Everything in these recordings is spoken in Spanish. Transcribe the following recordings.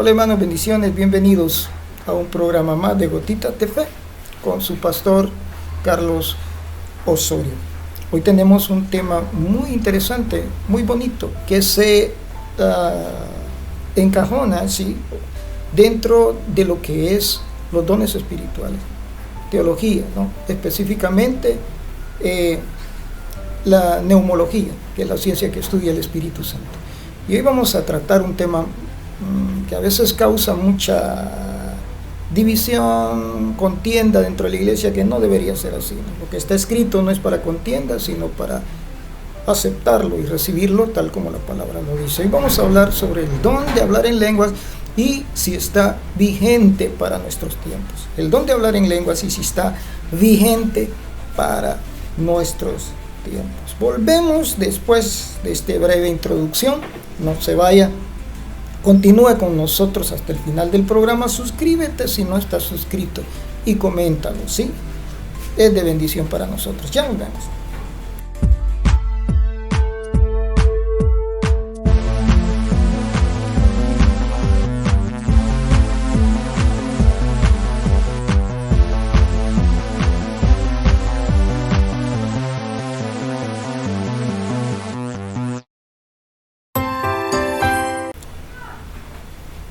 Hola hermanos, bendiciones, bienvenidos a un programa más de Gotitas de Fe con su pastor Carlos Osorio. Hoy tenemos un tema muy interesante, muy bonito, que se encajona ¿sí? dentro de lo que es los dones espirituales, teología, ¿no? Específicamente la neumología, que es la ciencia que estudia el Espíritu Santo. Y hoy vamos a tratar un tema que a veces causa mucha división, contienda dentro de la iglesia, que no debería ser así, ¿no? Lo que está escrito no es para contienda, sino para aceptarlo y recibirlo tal como la palabra lo dice. Y vamos a hablar sobre el don de hablar en lenguas y si está vigente para nuestros tiempos. El don de hablar en lenguas y si está vigente para nuestros tiempos. Volvemos después de esta breve introducción. No se vaya. Continúa con nosotros hasta el final del programa. Suscríbete si no estás suscrito y coméntalo, ¿sí? Es de bendición para nosotros. Ya nos vemos.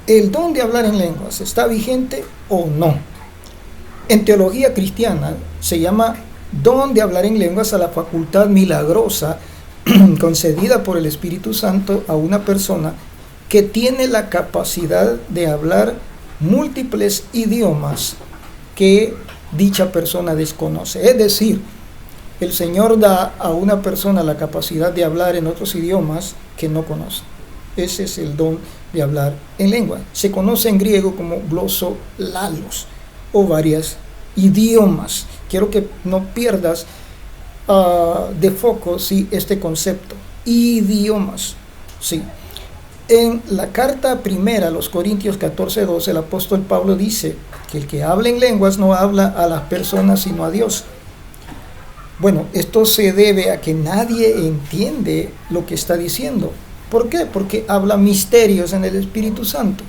¿El don de hablar en lenguas está vigente o no? En teología cristiana se llama don de hablar en lenguas a la facultad milagrosa concedida por el Espíritu Santo a una persona que tiene la capacidad de hablar múltiples idiomas que dicha persona desconoce. Es decir, el Señor da a una persona la capacidad de hablar en otros idiomas que no conoce. Ese es el don de hablar en lengua. Se conoce en griego como glosolalos o varios idiomas. Quiero que no pierdas de foco este concepto. Idiomas. Sí. En la carta primera a los Corintios 14:12, el apóstol Pablo dice que el que habla en lenguas no habla a las personas sino a Dios. Bueno, esto se debe a que nadie entiende lo que está diciendo. ¿Por qué? Porque habla misterios en el Espíritu Santo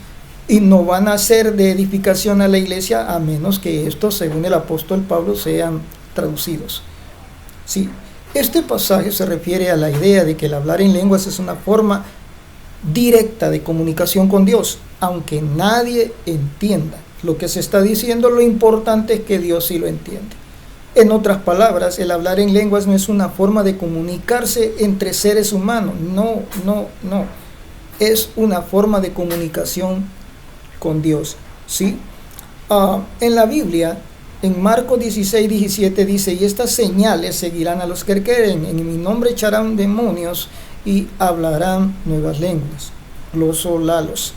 y no van a ser de edificación a la iglesia a menos que estos, según el apóstol Pablo, sean traducidos. Sí, este pasaje se refiere a la idea de que el hablar en lenguas es una forma directa de comunicación con Dios, aunque nadie entienda lo que se está diciendo. Lo importante es que Dios sí lo entiende. En otras palabras, el hablar en lenguas no es una forma de comunicarse entre seres humanos. No. Es una forma de comunicación con Dios. ¿Sí? En la Biblia, en Marcos 16:17 dice: y estas señales seguirán a los que creen. En mi nombre echarán demonios y hablarán nuevas lenguas. Glosolalos.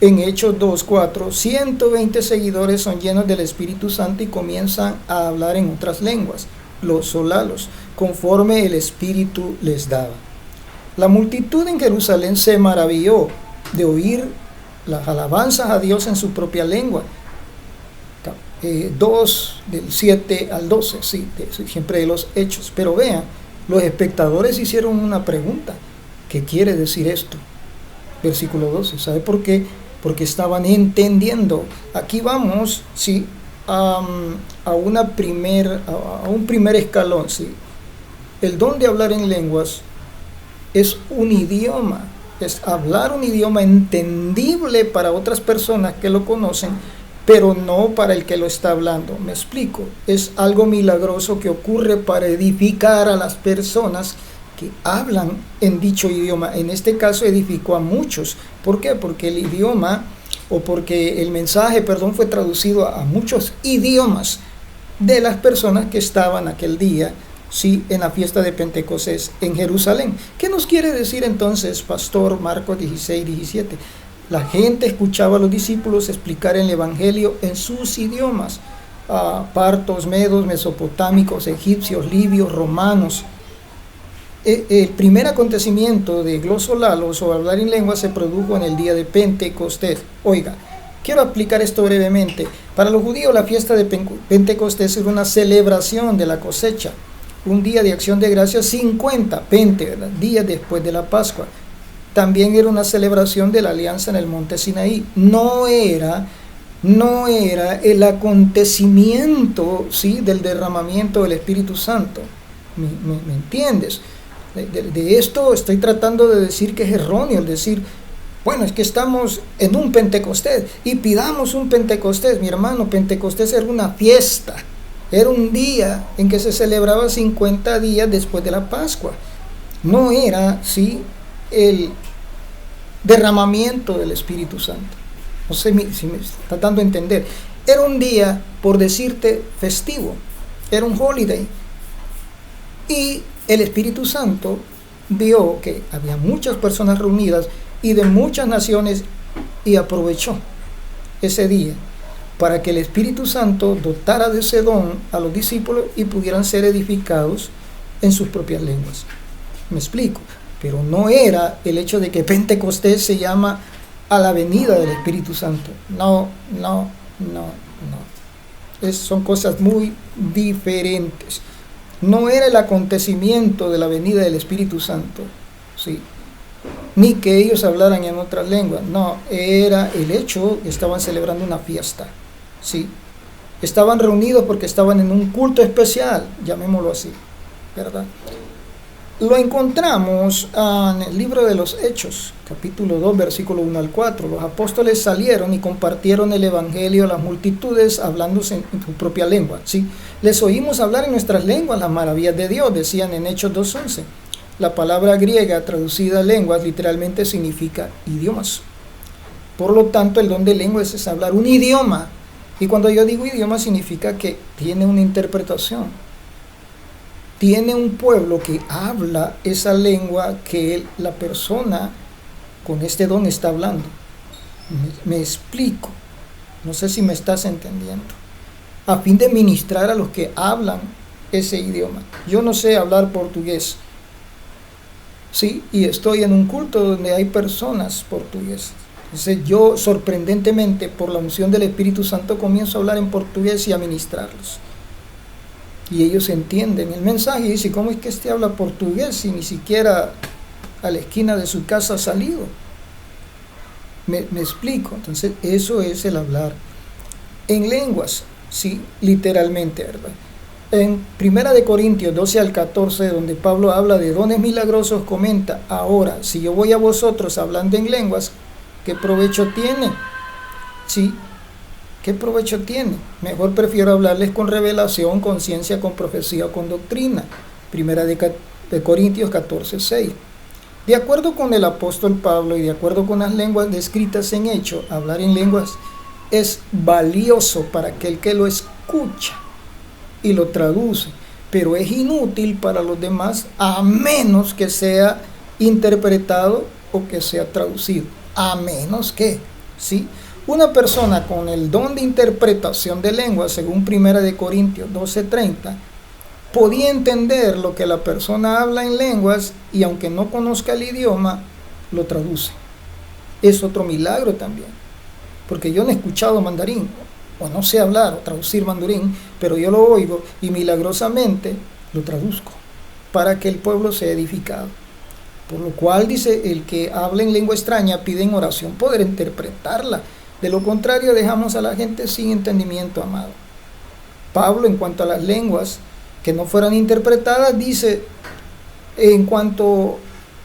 En Hechos 2:4, 120 seguidores son llenos del Espíritu Santo y comienzan a hablar en otras lenguas, glosolalos, conforme el Espíritu les daba. La multitud en Jerusalén se maravilló de oír las alabanzas a Dios en su propia lengua. 2, del 7 al 12, sí, siempre de los Hechos. Pero vean, los espectadores hicieron una pregunta. ¿Qué quiere decir esto? Versículo 12, ¿sabe por qué? Porque estaban entendiendo. Aquí vamos, sí, a un primer escalón, sí. El don de hablar en lenguas es un idioma, es hablar un idioma entendible para otras personas que lo conocen, pero no para el que lo está hablando. Me explico, es algo milagroso que ocurre para edificar a las personas que hablan en dicho idioma. En este caso edificó a muchos. ¿Por qué? Porque el idioma, o porque el mensaje, fue traducido a muchos idiomas de las personas que estaban aquel día, sí, en la fiesta de Pentecostés en Jerusalén. ¿Qué nos quiere decir entonces, pastor? Marcos 16:17. La gente escuchaba a los discípulos explicar el evangelio en sus idiomas. Partos, medos, mesopotámicos, egipcios, libios, romanos. El primer acontecimiento de glosolalos o hablar en lengua se produjo en el día de Pentecostés. Oiga, quiero explicar esto brevemente. Para los judíos la fiesta de Pentecostés era una celebración de la cosecha, un día de acción de gracias, 50, Pente, ¿verdad? Días después de la Pascua. también era una celebración de la alianza en el monte Sinaí. No era el acontecimiento, ¿sí?, del derramamiento del Espíritu Santo. ¿Me entiendes? De esto estoy tratando de decir que es erróneo el decir, bueno, es que estamos en un Pentecostés y pidamos un Pentecostés. Mi hermano, Pentecostés era una fiesta, era un día en que se celebraba 50 días después de la Pascua. No era, ¿sí?, el derramamiento del Espíritu Santo. No sé si me está dando a entender. Era un día, por decirte, festivo. Era un holiday. Y el Espíritu Santo vio que había muchas personas reunidas y de muchas naciones y aprovechó ese día para que el Espíritu Santo dotara de ese don a los discípulos y pudieran ser edificados en sus propias lenguas. Me explico. Pero no era el hecho de que Pentecostés se llama a la venida del Espíritu Santo. No. Son cosas muy diferentes. No era el acontecimiento de la venida del Espíritu Santo, ¿sí?, ni que ellos hablaran en otras lenguas. No, era el hecho que estaban celebrando una fiesta, ¿sí? Estaban reunidos porque estaban en un culto especial, llamémoslo así, ¿verdad? Lo encontramos en el libro de los Hechos, capítulo 2, versículo 1 al 4. Los apóstoles salieron y compartieron el evangelio a las multitudes, hablándose en su propia lengua, ¿sí? Les oímos hablar en nuestras lenguas las maravillas de Dios, decían en Hechos 2:11. La palabra griega traducida a lenguas literalmente significa idiomas. Por lo tanto, el don de lenguas es hablar un idioma. Y cuando yo digo idioma, significa que tiene una interpretación. Tiene un pueblo que habla esa lengua que la persona con este don está hablando. Me explico. No sé si me estás entendiendo. A fin de ministrar a los que hablan ese idioma. Yo no sé hablar portugués, ¿sí? Y estoy en un culto donde hay personas portuguesas. Entonces yo, sorprendentemente, por la unción del Espíritu Santo, comienzo a hablar en portugués y a ministrarlos. Y ellos entienden el mensaje y dicen, ¿cómo es que este habla portugués si ni siquiera a la esquina de su casa ha salido? Me explico. Entonces eso es el hablar en lenguas, sí, literalmente, ¿verdad? En 1 Corintios 12 al 14, donde Pablo habla de dones milagrosos, comenta, ahora, si yo voy a vosotros hablando en lenguas, ¿qué provecho tiene? Sí. ¿Qué provecho tiene? Mejor prefiero hablarles con revelación, con ciencia, con profecía o con doctrina. 1 Corintios 14:6. De acuerdo con el apóstol Pablo y de acuerdo con las lenguas descritas en Hechos, hablar en lenguas es valioso para aquel que lo escucha y lo traduce, pero es inútil para los demás a menos que sea interpretado o que sea traducido. A menos que, ¿sí? Una persona con el don de interpretación de lenguas, según 1 Corintios 12:30, podía entender lo que la persona habla en lenguas y aunque no conozca el idioma, lo traduce. Es otro milagro también, porque yo no he escuchado mandarín, o no sé hablar o traducir mandarín, pero yo lo oigo y milagrosamente lo traduzco para que el pueblo sea edificado. Por lo cual dice, el que habla en lengua extraña pide en oración poder interpretarla. De lo contrario, dejamos a la gente sin entendimiento, amado. Pablo, en cuanto a las lenguas que no fueran interpretadas, dice, en cuanto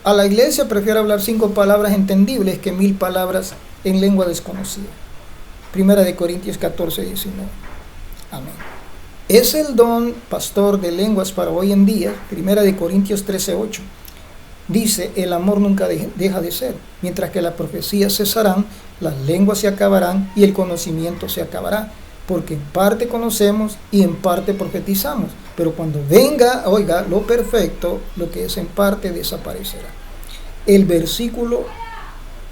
a la iglesia, prefiero hablar 5 palabras entendibles que 1000 palabras en lengua desconocida. 1 Corintios 14:19. Amén. Es el don, pastor, de lenguas para hoy en día. 1 Corintios 13:8. Dice, el amor nunca deja de ser. Mientras que las profecías cesarán, las lenguas se acabarán y el conocimiento se acabará. Porque en parte conocemos y en parte profetizamos. Pero cuando venga, oiga, lo perfecto, lo que es en parte desaparecerá. El versículo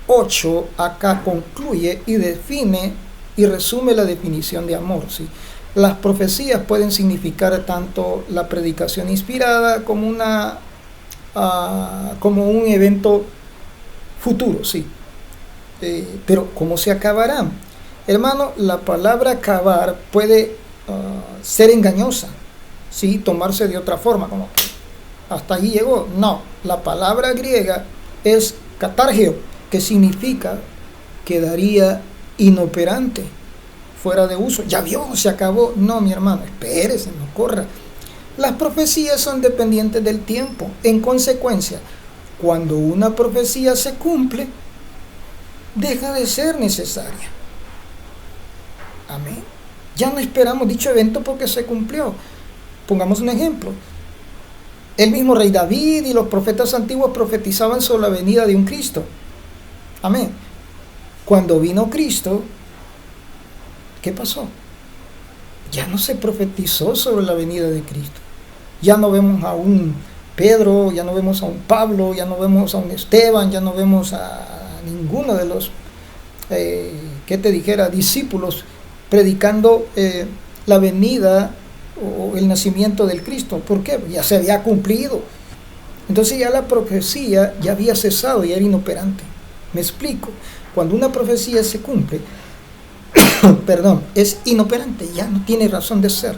8 acá concluye y define y resume la definición de amor, ¿sí? Las profecías pueden significar tanto la predicación inspirada como como un evento futuro, sí. Pero ¿cómo se acabarán? Hermano, la palabra acabar puede ser engañosa, ¿sí? Tomarse de otra forma, como que hasta allí llegó. No, la palabra griega es Catargeo, que significa quedaría inoperante, fuera de uso. Ya vio, se acabó. No, mi hermano, espérese, no corra. Las profecías son dependientes del tiempo. En consecuencia, cuando una profecía se cumple, deja de ser necesaria. Amén. Ya no esperamos dicho evento porque se cumplió. Pongamos un ejemplo. El mismo rey David y los profetas antiguos profetizaban sobre la venida de un Cristo. Amén. Cuando vino Cristo, ¿qué pasó? Ya no se profetizó sobre la venida de Cristo. Ya no vemos a un Pedro, ya no vemos a un Pablo, ya no vemos a un Esteban, ya no vemos a ninguno de los, discípulos predicando la venida o el nacimiento del Cristo. ¿Por qué? Ya se había cumplido. Entonces ya la profecía ya había cesado, ya era inoperante. Me explico. Cuando una profecía se cumple, es inoperante, ya no tiene razón de ser.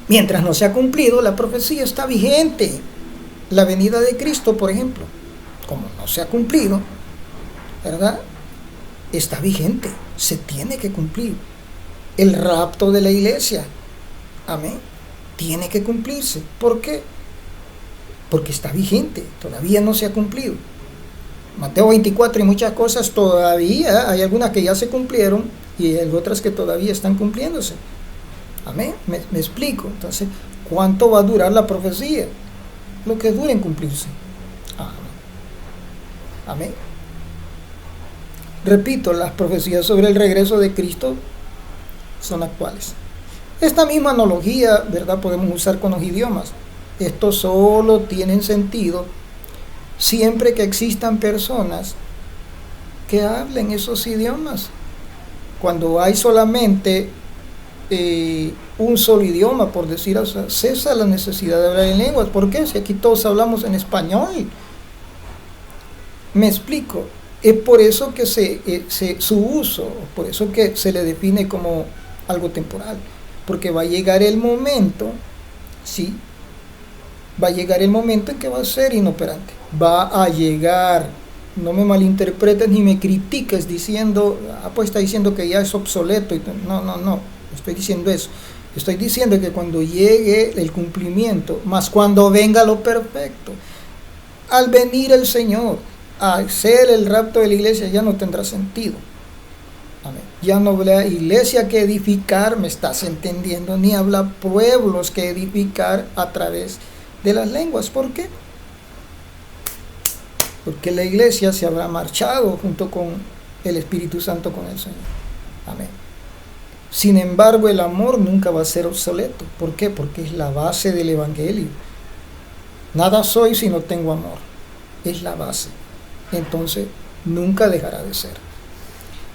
Mientras no se ha cumplido, la profecía está vigente. La venida de Cristo, por ejemplo, como no se ha cumplido, ¿verdad? Está vigente, se tiene que cumplir. El rapto de la iglesia, amén, tiene que cumplirse. ¿Por qué? Porque está vigente, todavía no se ha cumplido. Mateo 24 y muchas cosas todavía, hay algunas que ya se cumplieron y hay otras que todavía están cumpliéndose. Amén, me explico. Entonces, ¿cuánto va a durar la profecía? Lo que dure en cumplirse. Amén. Repito, las profecías sobre el regreso de Cristo son actuales. Esta misma analogía, ¿verdad?, podemos usar con los idiomas. Estos solo tienen sentido siempre que existan personas que hablen esos idiomas. Cuando hay solamente un solo idioma, por decir así, cesa la necesidad de hablar en lenguas. ¿Por qué? Si aquí todos hablamos en español. Me explico. Es por eso que su uso, por eso que se le define como algo temporal. Porque va a llegar el momento, ¿sí? Va a llegar el momento en que va a ser inoperante. Va a llegar, no me malinterpretes ni me critiques diciendo, pues está diciendo que ya es obsoleto. No estoy diciendo eso. Estoy diciendo que cuando llegue el cumplimiento, más cuando venga lo perfecto, al venir el Señor a hacer el rapto de la iglesia, ya no tendrá sentido. Amén. Ya no habrá iglesia que edificar, me estás entendiendo, ni habrá pueblos que edificar a través de las lenguas. ¿Por qué? Porque la iglesia se habrá marchado junto con el Espíritu Santo, con el Señor. Amén. Sin embargo, el amor nunca va a ser obsoleto. ¿Por qué? Porque es la base del Evangelio. Nada soy si no tengo amor. Es la base. Entonces, nunca dejará de ser.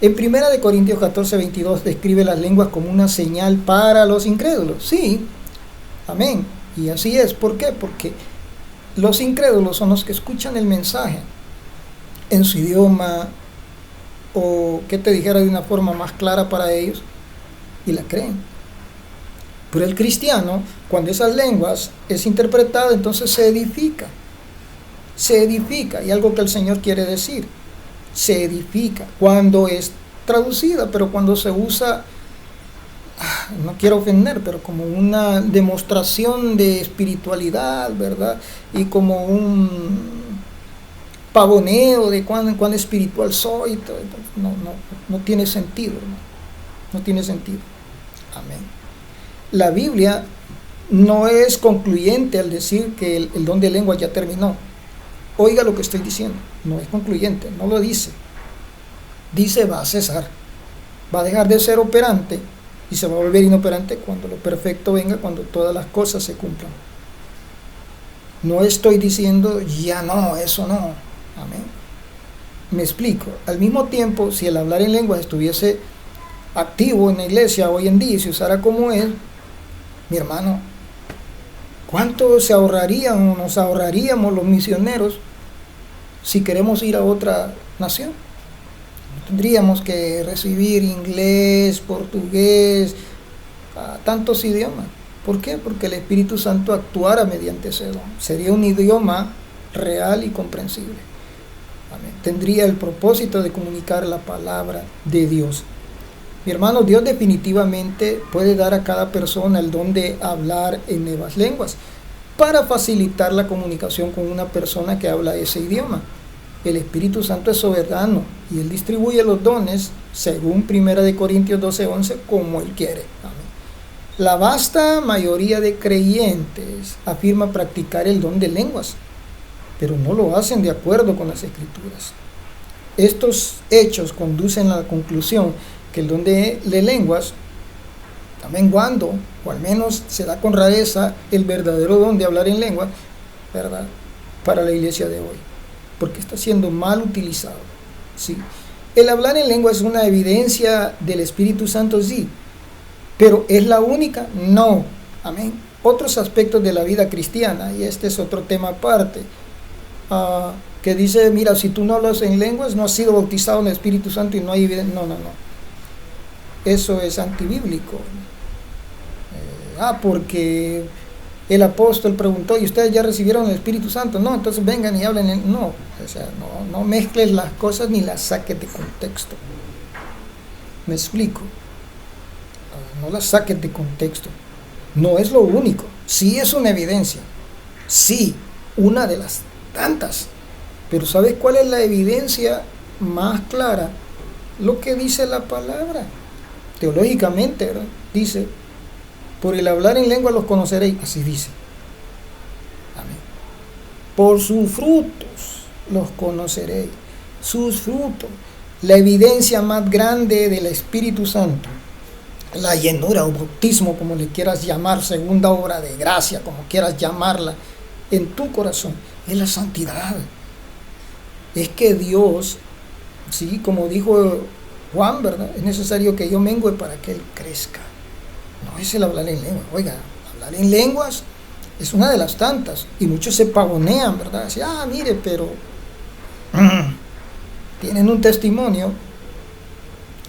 En 1 Corintios 14:22 describe las lenguas como una señal para los incrédulos. Sí, amén. Y así es. ¿Por qué? Porque los incrédulos son los que escuchan el mensaje en su idioma, o que te dijera de una forma más clara para ellos, y la creen. Pero el cristiano, cuando esas lenguas es interpretada, entonces se edifica, y algo que el Señor quiere decir, se edifica cuando es traducida, pero cuando se usa, no quiero ofender, pero como una demostración de espiritualidad, ¿verdad? Y como un pavoneo de cuán espiritual soy, no tiene sentido, hermano. No tiene sentido. Amén. La Biblia no es concluyente al decir que el don de lengua ya terminó. Oiga lo que estoy diciendo, no es concluyente, no lo dice. Dice va a cesar, va a dejar de ser operante y se va a volver inoperante cuando lo perfecto venga, cuando todas las cosas se cumplan. No estoy diciendo ya no, eso no. Amén. Me explico. Al mismo tiempo, si el hablar en lenguas estuviese activo en la iglesia hoy en día y se usara como es, mi hermano, ¿cuánto nos ahorraríamos los misioneros si queremos ir a otra nación? No tendríamos que recibir inglés, portugués, tantos idiomas. ¿Por qué? Porque el Espíritu Santo actuara mediante ese don. Sería un idioma real y comprensible. Amén. Tendría el propósito de comunicar la palabra de Dios. Mi hermano, Dios definitivamente puede dar a cada persona el don de hablar en nuevas lenguas para facilitar la comunicación con una persona que habla ese idioma. El Espíritu Santo es soberano y Él distribuye los dones según 1 Corintios 12:11 como Él quiere. Amén. La vasta mayoría de creyentes afirma practicar el don de lenguas, pero no lo hacen de acuerdo con las Escrituras. Estos hechos conducen a la conclusión que el don de lenguas está menguando, o al menos se da con rareza el verdadero don de hablar en lengua, ¿verdad?, para la iglesia de hoy, porque está siendo mal utilizado. ¿Sí? El hablar en lengua es una evidencia del Espíritu Santo, sí, pero ¿es la única? No. Amén. Otros aspectos de la vida cristiana, y este es otro tema aparte, que dice, mira, si tú no hablas en lenguas, no has sido bautizado en el Espíritu Santo y no hay evidencia. No. Eso es antibíblico. Porque el apóstol preguntó, ¿y ustedes ya recibieron el Espíritu Santo? No, entonces vengan y hablen. No, o sea, no mezcles las cosas ni las saques de contexto. ¿Me explico? No las saques de contexto. No es lo único. Sí es una evidencia. Sí, una de las tantas. Pero ¿sabes cuál es la evidencia más clara? Lo que dice la palabra. Teológicamente, ¿verdad? Dice, por el hablar en lengua los conoceréis. Así dice. Amén. Por sus frutos los conoceréis. Sus frutos. La evidencia más grande del Espíritu Santo, la llenura o bautismo, como le quieras llamar, segunda obra de gracia, como quieras llamarla, en tu corazón, es la santidad. Es que Dios, sí, como dijo Juan, ¿verdad?, es necesario que yo mengüe para que Él crezca. No es el hablar en lenguas. Oiga, hablar en lenguas es una de las tantas, y muchos se pavonean, ¿verdad? Dicen, mire, pero tienen un testimonio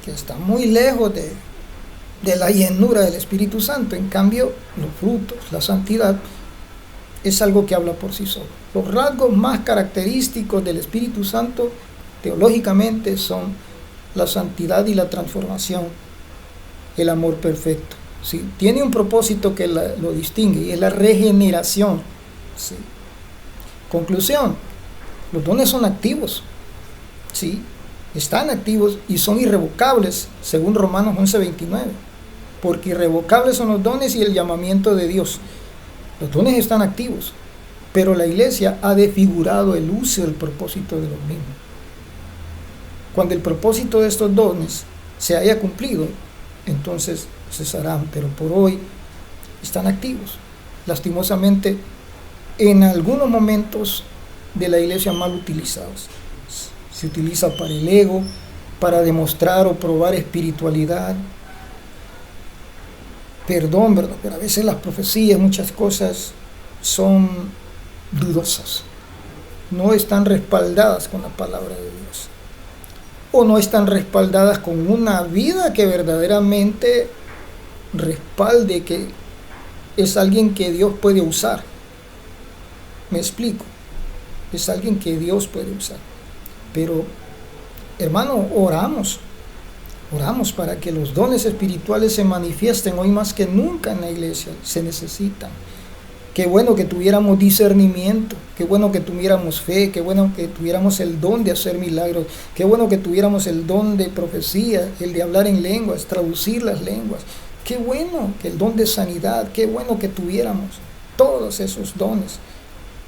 que está muy lejos de la llenura del Espíritu Santo. En cambio, los frutos, la santidad, es algo que habla por sí solo. Los rasgos más característicos del Espíritu Santo, teológicamente, son la santidad y la transformación, el amor perfecto. ¿Sí? Tiene un propósito que lo distingue, y es la regeneración. ¿Sí? Conclusión, los dones son activos. ¿Sí? Están activos y son irrevocables, según Romanos 11:29, porque irrevocables son los dones y el llamamiento de Dios. Los dones están activos, pero la iglesia ha desfigurado el uso del propósito de los mismos. Cuando el propósito de estos dones se haya cumplido, entonces cesarán, pero por hoy están activos. Lastimosamente, en algunos momentos de la iglesia mal utilizados. Se utiliza para el ego, para demostrar o probar espiritualidad. Perdón, ¿verdad? Pero a veces las profecías, muchas cosas son dudosas. No están respaldadas con la palabra de Dios. O no están respaldadas con una vida que verdaderamente respalde que es alguien que Dios puede usar. ¿Me explico? Es alguien que Dios puede usar. Pero, hermano, oramos para que los dones espirituales se manifiesten hoy más que nunca en la iglesia. Se necesitan. Qué bueno que tuviéramos discernimiento, qué bueno que tuviéramos fe, qué bueno que tuviéramos el don de hacer milagros, qué bueno que tuviéramos el don de profecía, el de hablar en lenguas, traducir las lenguas. Qué bueno que el don de sanidad, qué bueno que tuviéramos todos esos dones,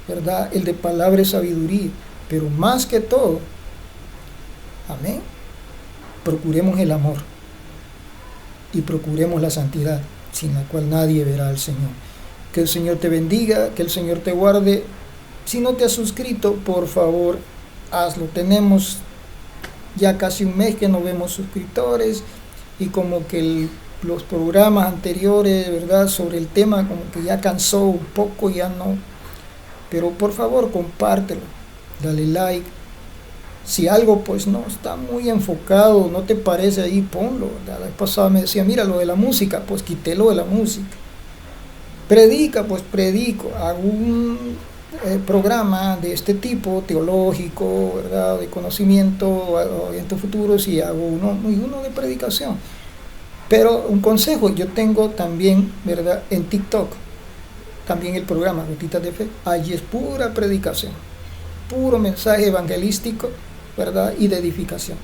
¿verdad? El de palabra y sabiduría. Pero más que todo, amén, procuremos el amor y procuremos la santidad, sin la cual nadie verá al Señor. Que el Señor te bendiga, que el Señor te guarde. Si no te has suscrito, por favor, hazlo. Tenemos ya casi un mes que no vemos suscriptores, y como que los programas anteriores, ¿verdad?, sobre el tema como que ya cansó un poco, ya no. Pero por favor, compártelo. Dale like. Si algo pues no está muy enfocado, no te parece ahí, ponlo. La vez pasada me decía, mira, lo de la música, pues quité lo de la música. Predica, pues predico. Hago programa de este tipo, teológico, ¿verdad?, de conocimiento, orientos futuros, y hago uno de predicación. Pero un consejo, yo tengo también, ¿verdad?, en TikTok, también el programa Gotitas de Fe. Allí es pura predicación, puro mensaje evangelístico, ¿verdad?, y de edificación.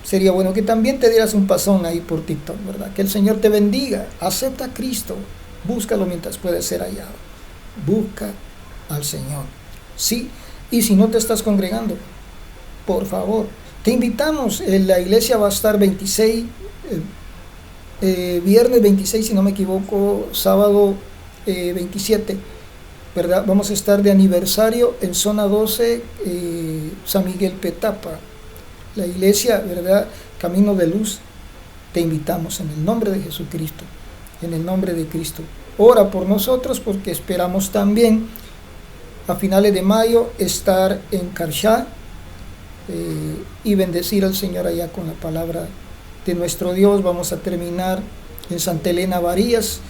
Sería bueno que también te dieras un pasón ahí por TikTok, ¿verdad? Que el Señor te bendiga. Acepta a Cristo, búscalo mientras puede ser hallado. Busca al Señor. Sí, y si no te estás congregando, por favor, te invitamos. La iglesia va a estar 26, viernes 26, si no me equivoco, sábado 27, ¿verdad? Vamos a estar de aniversario en zona 12, San Miguel Petapa. La iglesia, ¿verdad?, Camino de Luz. Te invitamos en el nombre de Jesucristo, en el nombre de Cristo. Ora por nosotros, porque esperamos también a finales de mayo estar en Carchá y bendecir al Señor allá con la palabra de nuestro Dios. Vamos a terminar en Santa Elena Varías,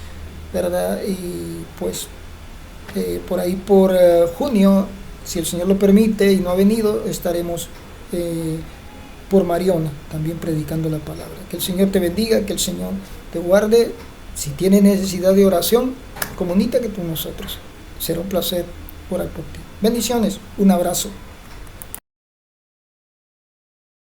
¿verdad? Y pues por ahí por junio, si el Señor lo permite y no ha venido, estaremos por Mariona también predicando la palabra. Que el Señor te bendiga, que el Señor te guarde. Si tienes necesidad de oración, comunícate con nosotros. Será un placer orar por ti. Bendiciones, un abrazo.